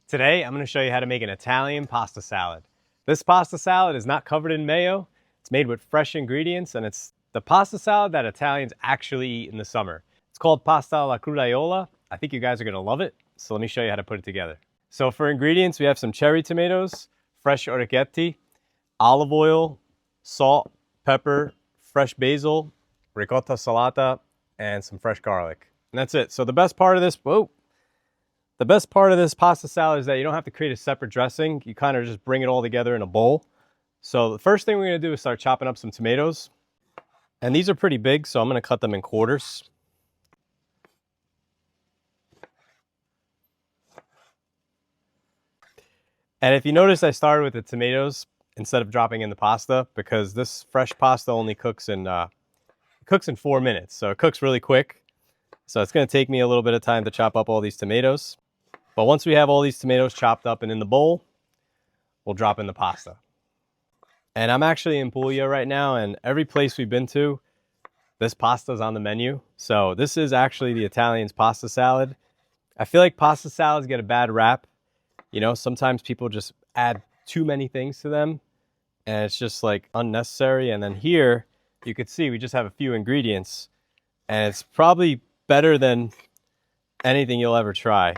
Today, I'm going to show you how to make an Italian pasta salad. This pasta salad is not covered in mayo. It's made with fresh ingredients, and it's the pasta salad that Italians actually eat in the summer. It's called pasta alla Crudaiola. I think you guys are going to love it, so let me show you how to put it together. So for ingredients, we have some cherry tomatoes, fresh orecchiette, olive oil, salt, pepper, fresh basil, ricotta salata, and some fresh garlic. And that's it. So the best part of this pasta salad is that you don't have to create a separate dressing. You kind of just bring it all together in a bowl. So the first thing we're going to do is start chopping up some tomatoes. And these are pretty big, so I'm going to cut them in quarters. And if you notice, I started with the tomatoes instead of dropping in the pasta because this fresh pasta only cooks in 4 minutes. So it cooks really quick. So it's going to take me a little bit of time to chop up all these tomatoes. But once we have all these tomatoes chopped up and in the bowl, we'll drop in the pasta. And I'm actually in Puglia right now, and every place we've been to, this pasta is on the menu. So this is actually the Italian's pasta salad. I feel like pasta salads get a bad rap. You know, sometimes people just add too many things to them, and it's just like unnecessary. And then here, you could see we just have a few ingredients, and it's probably better than anything you'll ever try.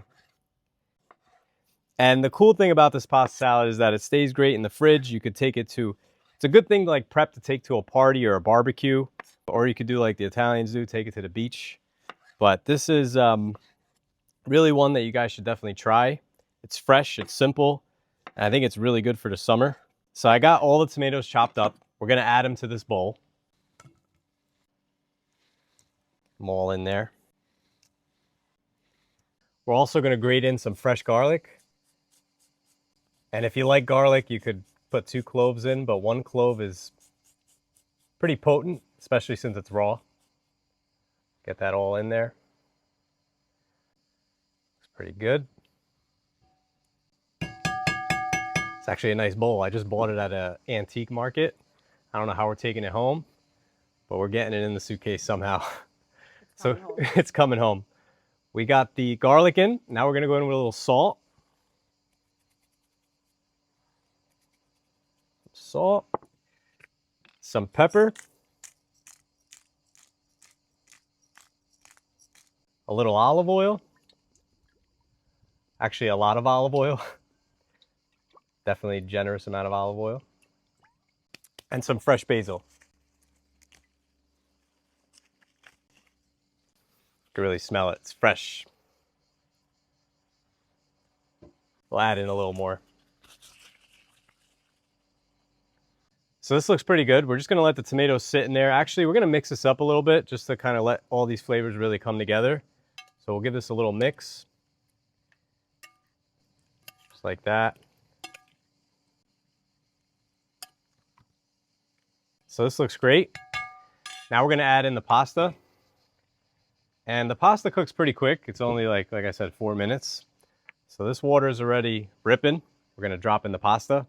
And the cool thing about this pasta salad is that it stays great in the fridge. You could take it to, it's a good thing to like prep to take to a party or a barbecue, or you could do like the Italians do, take it to the beach. But this is really one that you guys should definitely try. It's fresh, it's simple, and I think it's really good for the summer. So I got all the tomatoes chopped up. We're gonna add them to this bowl. I'm all in there. We're also gonna grate in some fresh garlic. And if you like garlic, you could put 2 cloves in, but 1 clove is pretty potent, especially since it's raw. Get that all in there. It's pretty good. It's actually a nice bowl. I just bought it at an antique market. I don't know how we're taking it home, but we're getting it in the suitcase somehow. So it's coming home. We got the garlic in. Now we're gonna go in with a little salt. Salt, some pepper, a little olive oil, actually a lot of olive oil, definitely a generous amount of olive oil, and some fresh basil. You can really smell it, it's fresh. We'll add in a little more. So this looks pretty good. We're just gonna let the tomatoes sit in there. Actually, we're gonna mix this up a little bit just to kind of let all these flavors really come together. So we'll give this a little mix. Just like that. So this looks great. Now we're gonna add in the pasta. And the pasta cooks pretty quick. It's only like I said, 4 minutes. So this water is already dripping. We're gonna drop in the pasta.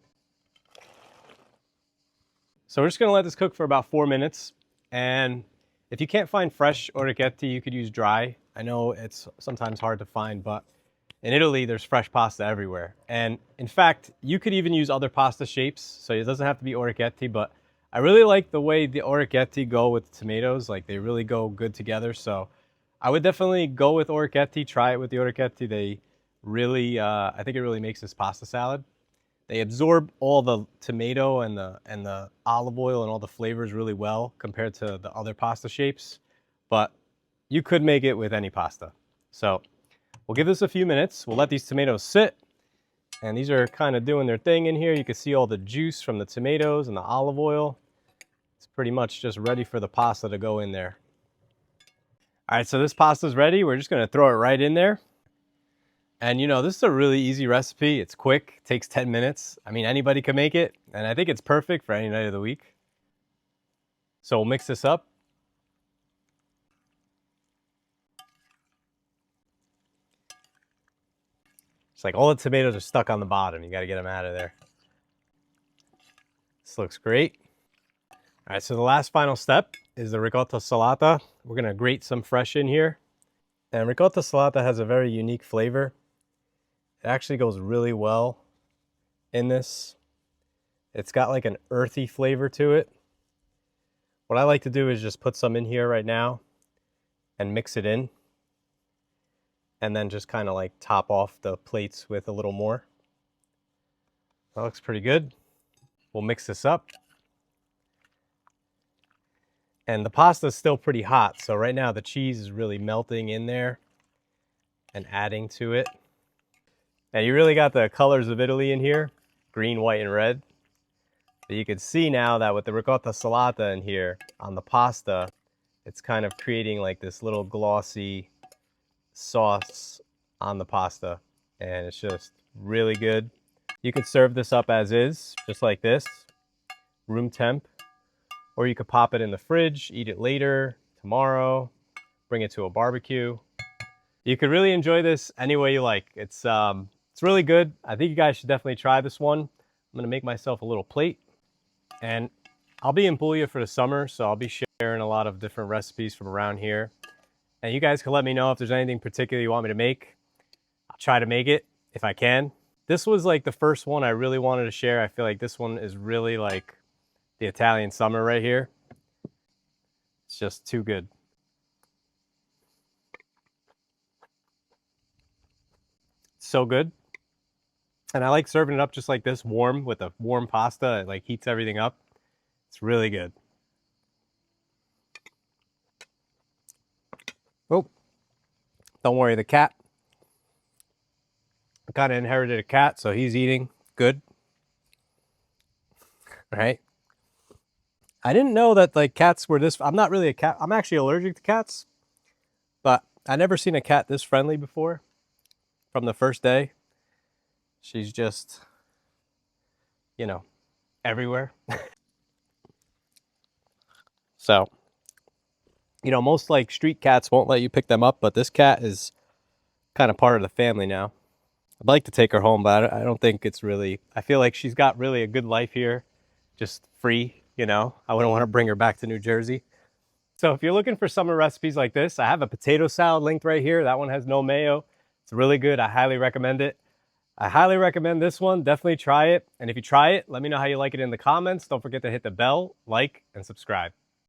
So we're just gonna let this cook for about 4 minutes. And if you can't find fresh orecchiette, you could use dry. I know it's sometimes hard to find, but in Italy, there's fresh pasta everywhere. And in fact, you could even use other pasta shapes. So it doesn't have to be orecchiette, but I really like the way the orecchiette go with tomatoes. Like they really go good together. So I would definitely go with orecchiette, try it with the orecchiette. They really, I think it really makes this pasta salad. They absorb all the tomato and the olive oil and all the flavors really well compared to the other pasta shapes, but you could make it with any pasta. So we'll give this a few minutes. We'll let these tomatoes sit, and these are kind of doing their thing in here. You can see all the juice from the tomatoes and the olive oil. It's pretty much just ready for the pasta to go in there. All right, so this pasta's ready. We're just gonna throw it right in there. And you know, this is a really easy recipe. It's quick, takes 10 minutes. I mean, anybody can make it. And I think it's perfect for any night of the week. So we'll mix this up. It's like all the tomatoes are stuck on the bottom. You gotta get them out of there. This looks great. All right, so the last final step is the ricotta salata. We're gonna grate some fresh in here. And ricotta salata has a very unique flavor. It actually goes really well in this. It's got like an earthy flavor to it. What I like to do is just put some in here right now and mix it in, and then just kind of like top off the plates with a little more. That looks pretty good. We'll mix this up. And the pasta is still pretty hot, so right now the cheese is really melting in there and adding to it. And you really got the colors of Italy in here, green, white, and red. But you can see now that with the ricotta salata in here on the pasta, it's kind of creating like this little glossy sauce on the pasta, and it's just really good. You could serve this up as is, just like this, room temp, or you could pop it in the fridge, eat it later, tomorrow, bring it to a barbecue. You could really enjoy this any way you like. It's really good. I think you guys should definitely try this one. I'm gonna make myself a little plate, and I'll be in Puglia for the summer, so I'll be sharing a lot of different recipes from around here. And you guys can let me know if there's anything particular you want me to make. I'll try to make it if I can. This was like the first one I really wanted to share. I feel like this one is really like the Italian summer right here. It's just too good. So good. And I like serving it up just like this, warm, with a warm pasta. It like heats everything up. It's really good. Oh, don't worry, the cat. I kind of inherited a cat, so he's eating good. Right? I didn't know that like cats were this. I'm not really a cat. I'm actually allergic to cats, but I never seen a cat this friendly before. From the first day, she's just, you know, everywhere. So, you know, most like street cats won't let you pick them up, but this cat is kind of part of the family now. I'd like to take her home, but I don't think it's really, I feel like she's got really a good life here, just free, you know. I wouldn't want to bring her back to New Jersey. So if you're looking for summer recipes like this, I have a potato salad linked right here. That one has no mayo. It's really good. I highly recommend it. I highly recommend this one. Definitely try it. And if you try it, let me know how you like it in the comments. Don't forget to hit the bell, like, and subscribe.